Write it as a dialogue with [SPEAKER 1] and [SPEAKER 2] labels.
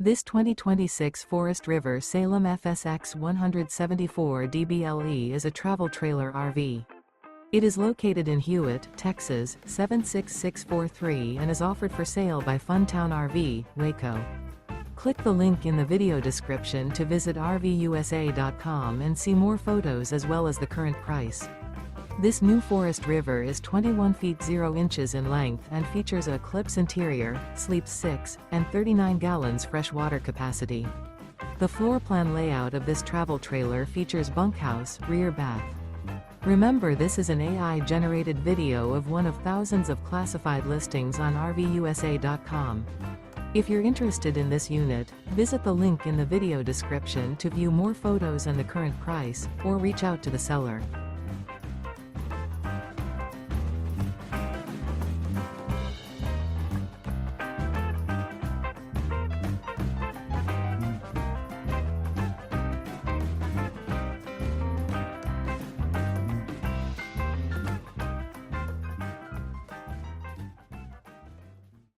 [SPEAKER 1] This 2026 Forest River Salem FSX 174 DBLE is a travel trailer RV. It is located in Hewitt, Texas, 76643 and is offered for sale by Funtown RV, Waco. Click the link in the video description to visit RVUSA.com and see more photos as well as the current price. This new Forest River is 21 feet 0 inches in length and features a ECLIPSE interior, sleeps 6, and 39 gallons fresh water capacity. The floor plan layout of this travel trailer features bunkhouse, rear bath. Remember, this is an AI-generated video of one of thousands of classified listings on RVUSA.com. If you're interested in this unit, visit the link in the video description to view more photos and the current price, or reach out to the seller.